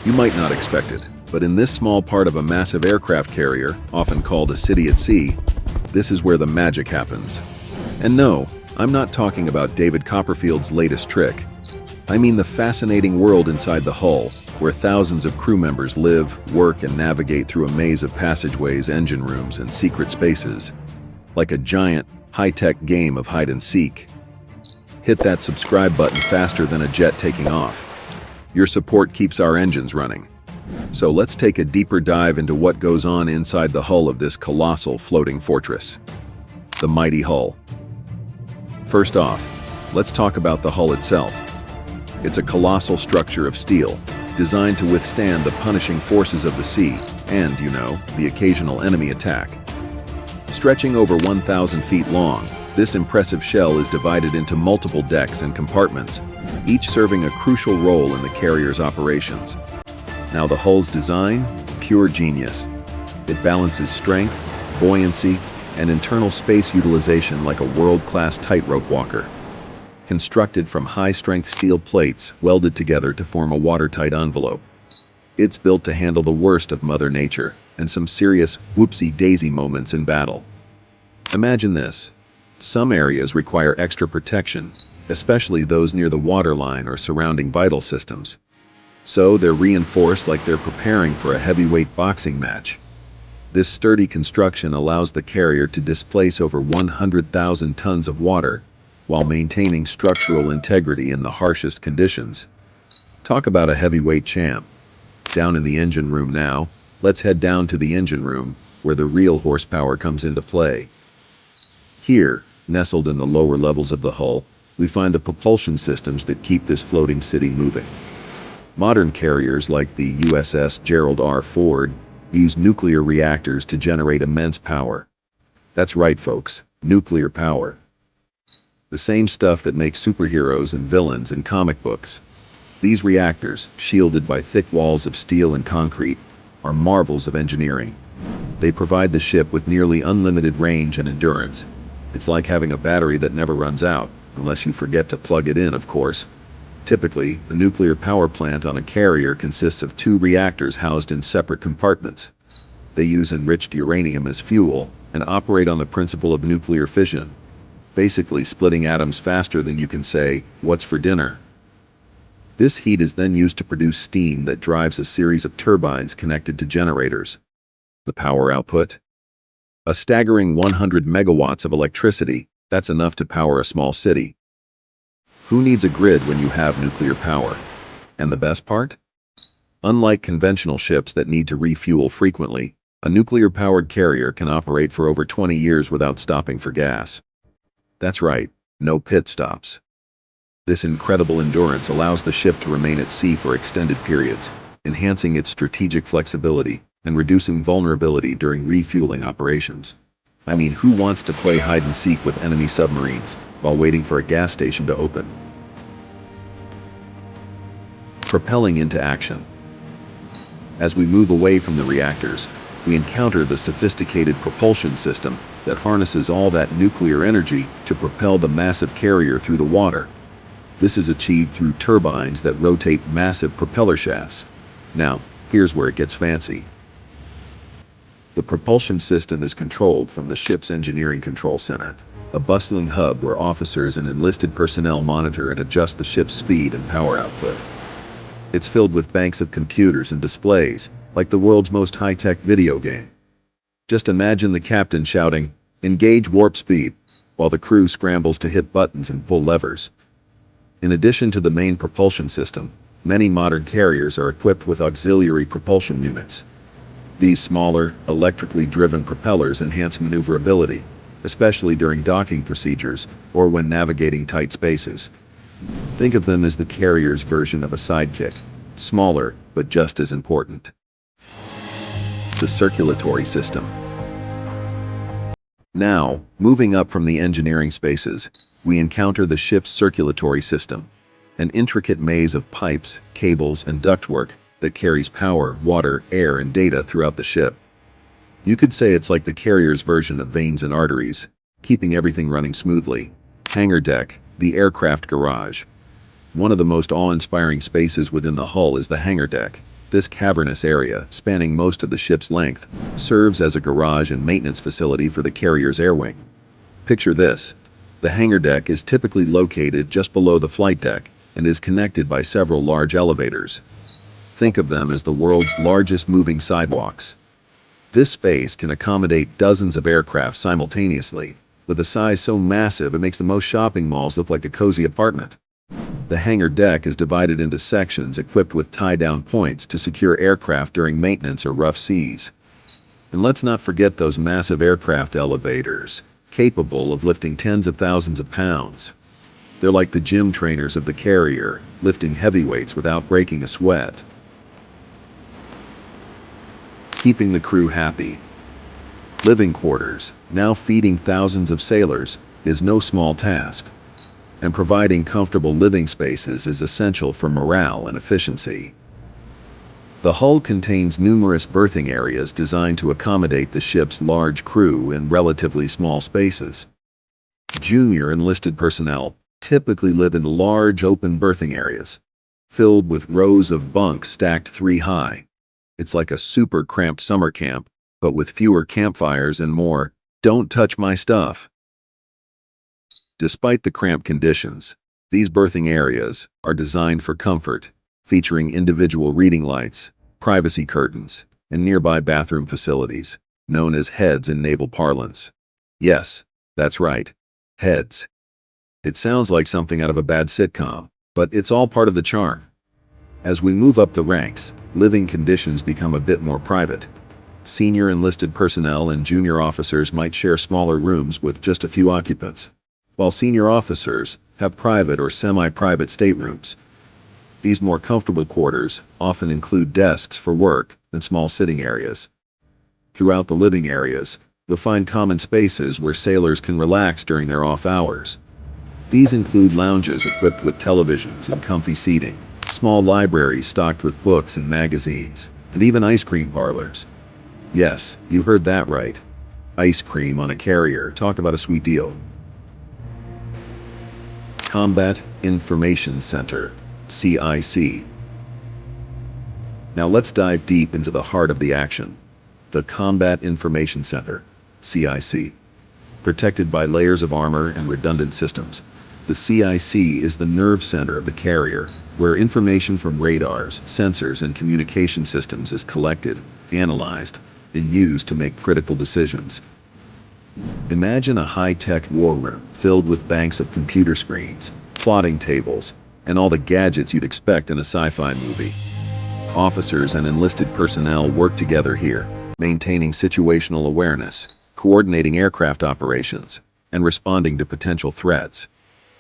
You might not expect it, but in this small part of a massive aircraft carrier, often called a city at sea, this is where the magic happens. And no, I'm not talking about David Copperfield's latest trick. I mean the fascinating world inside the hull, where thousands of crew members live, work, and navigate through a maze of passageways, engine rooms, and secret spaces. Like a giant, high-tech game of hide-and-seek. Hit that subscribe button faster than a jet taking off. Your support keeps our engines running. So let's take a deeper dive into what goes on inside the hull of this colossal floating fortress. The mighty hull. First off, let's talk about the hull itself. It's a colossal structure of steel, designed to withstand the punishing forces of the sea and, the occasional enemy attack. Stretching over 1,000 feet long, this impressive shell is divided into multiple decks and compartments, each serving a crucial role in the carrier's operations. Now the hull's design, pure genius. It balances strength, buoyancy, and internal space utilization like a world-class tightrope walker. Constructed from high-strength steel plates welded together to form a watertight envelope. It's built to handle the worst of Mother Nature and some serious whoopsie-daisy moments in battle. Imagine this. Some areas require extra protection, especially those near the waterline or surrounding vital systems. So they're reinforced like they're preparing for a heavyweight boxing match. This sturdy construction allows the carrier to displace over 100,000 tons of water while maintaining structural integrity in the harshest conditions. Talk about a heavyweight champ. Down in the engine room now, let's head down to the engine room, where the real horsepower comes into play. Here, nestled in the lower levels of the hull, we find the propulsion systems that keep this floating city moving. Modern carriers like the USS Gerald R. Ford use nuclear reactors to generate immense power. That's right, folks, nuclear power. The same stuff that makes superheroes and villains in comic books. These reactors, shielded by thick walls of steel and concrete, are marvels of engineering. They provide the ship with nearly unlimited range and endurance. It's like having a battery that never runs out, unless you forget to plug it in, of course. Typically, a nuclear power plant on a carrier consists of 2 reactors housed in separate compartments. They use enriched uranium as fuel and operate on the principle of nuclear fission, basically splitting atoms faster than you can say, "What's for dinner?" This heat is then used to produce steam that drives a series of turbines connected to generators. The power output? A staggering 100 megawatts of electricity. That's enough to power a small city. Who needs a grid when you have nuclear power? And the best part? Unlike conventional ships that need to refuel frequently, a nuclear-powered carrier can operate for over 20 years without stopping for gas. That's right, no pit stops. This incredible endurance allows the ship to remain at sea for extended periods, enhancing its strategic flexibility and reducing vulnerability during refueling operations. I mean, who wants to play hide-and-seek with enemy submarines while waiting for a gas station to open? Propelling into action. As we move away from the reactors, we encounter the sophisticated propulsion system that harnesses all that nuclear energy to propel the massive carrier through the water. This is achieved through turbines that rotate massive propeller shafts. Now, here's where it gets fancy. The propulsion system is controlled from the ship's engineering control center, a bustling hub where officers and enlisted personnel monitor and adjust the ship's speed and power output. It's filled with banks of computers and displays, like the world's most high-tech video game. Just imagine the captain shouting, "Engage warp speed," while the crew scrambles to hit buttons and pull levers. In addition to the main propulsion system, many modern carriers are equipped with auxiliary propulsion units. These smaller, electrically driven propellers enhance maneuverability, especially during docking procedures or when navigating tight spaces. Think of them as the carrier's version of a sidekick, smaller but just as important. The circulatory system. Now, moving up from the engineering spaces, we encounter the ship's circulatory system, an intricate maze of pipes, cables, and ductwork that carries power, water, air, and data throughout the ship. You could say it's like the carrier's version of veins and arteries, keeping everything running smoothly. Hangar deck, the aircraft garage. One of the most awe-inspiring spaces within the hull is the hangar deck, This cavernous area, spanning most of the ship's length, serves as a garage and maintenance facility for the carrier's air wing. Picture this. The hangar deck is typically located just below the flight deck and is connected by several large elevators. Think of them as the world's largest moving sidewalks. This space can accommodate dozens of aircraft simultaneously, with a size so massive it makes the most shopping malls look like a cozy apartment. The hangar deck is divided into sections equipped with tie-down points to secure aircraft during maintenance or rough seas. And let's not forget those massive aircraft elevators, capable of lifting tens of thousands of pounds. They're like the gym trainers of the carrier, lifting heavy weights without breaking a sweat. Keeping the crew happy. Living quarters, now feeding thousands of sailors, is no small task. And providing comfortable living spaces is essential for morale and efficiency. The hull contains numerous berthing areas designed to accommodate the ship's large crew in relatively small spaces. Junior enlisted personnel typically live in large open berthing areas, filled with rows of bunks stacked 3 high. It's like a super cramped summer camp, but with fewer campfires and more "don't touch my stuff." Despite the cramped conditions, these berthing areas are designed for comfort, featuring individual reading lights, privacy curtains, and nearby bathroom facilities, known as heads in naval parlance. Yes, that's right, heads. It sounds like something out of a bad sitcom, but it's all part of the charm. As we move up the ranks, living conditions become a bit more private. Senior enlisted personnel and junior officers might share smaller rooms with just a few occupants, while senior officers have private or semi-private staterooms. These more comfortable quarters often include desks for work and small sitting areas. Throughout the living areas, you'll find common spaces where sailors can relax during their off hours. These include lounges equipped with televisions and comfy seating, small libraries stocked with books and magazines, and even ice cream parlors. Yes, you heard that right. Ice cream on a carrier. Talk about a sweet deal. Combat Information Center, CIC. Now let's dive deep into the heart of the action. The Combat Information Center, CIC. Protected by layers of armor and redundant systems, the CIC is the nerve center of the carrier, where information from radars, sensors, and communication systems is collected, analyzed, and used to make critical decisions. Imagine a high-tech war room filled with banks of computer screens, plotting tables, and all the gadgets you'd expect in a sci-fi movie. Officers and enlisted personnel work together here, maintaining situational awareness, coordinating aircraft operations, and responding to potential threats.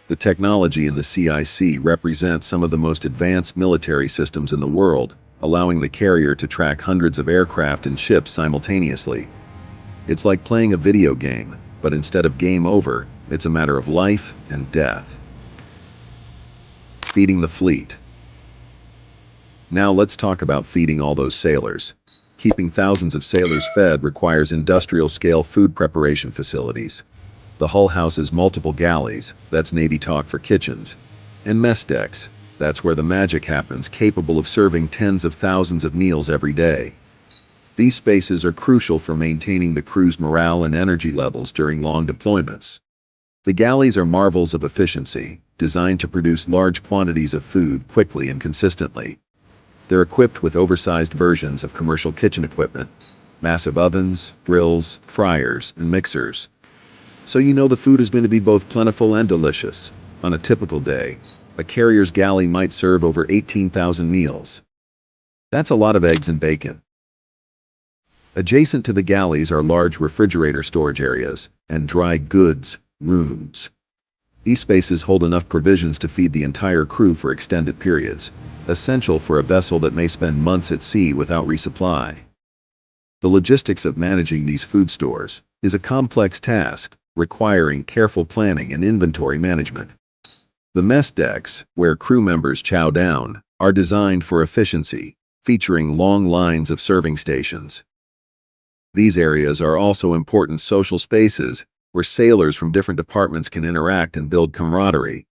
The technology in the CIC represents some of the most advanced military systems in the world, allowing the carrier to track hundreds of aircraft and ships simultaneously. It's like playing a video game, but instead of game over, it's a matter of life and death. Feeding the fleet. Now let's talk about feeding all those sailors. Keeping thousands of sailors fed requires industrial-scale food preparation facilities. The hull houses multiple galleys, that's Navy talk for kitchens, and mess decks, that's where the magic happens, capable of serving tens of thousands of meals every day. These spaces are crucial for maintaining the crew's morale and energy levels during long deployments. The galleys are marvels of efficiency, designed to produce large quantities of food quickly and consistently. They're equipped with oversized versions of commercial kitchen equipment, massive ovens, grills, fryers, and mixers. So you know the food is going to be both plentiful and delicious. On a typical day, a carrier's galley might serve over 18,000 meals. That's a lot of eggs and bacon. Adjacent to the galleys are large refrigerator storage areas and dry goods rooms. These spaces hold enough provisions to feed the entire crew for extended periods, essential for a vessel that may spend months at sea without resupply. The logistics of managing these food stores is a complex task, requiring careful planning and inventory management. The mess decks, where crew members chow down, are designed for efficiency, featuring long lines of serving stations. These areas are also important social spaces where sailors from different departments can interact and build camaraderie,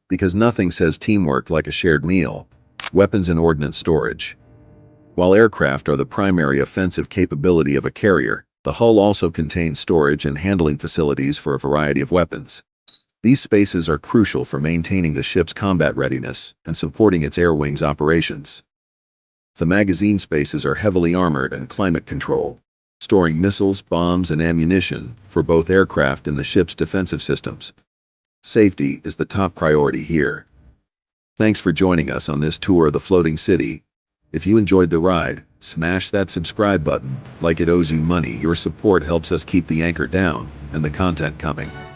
because nothing says teamwork like a shared meal. Weapons and ordnance storage. While aircraft are the primary offensive capability of a carrier, the hull also contains storage and handling facilities for a variety of weapons. These spaces are crucial for maintaining the ship's combat readiness and supporting its air wing's operations. The magazine spaces are heavily armored and climate-controlled, storing missiles, bombs, and ammunition for both aircraft and the ship's defensive systems. Safety is the top priority here. Thanks for joining us on this tour of the floating city. If you enjoyed the ride, smash that subscribe button like it owes you money. Your support helps us keep the anchor down and the content coming.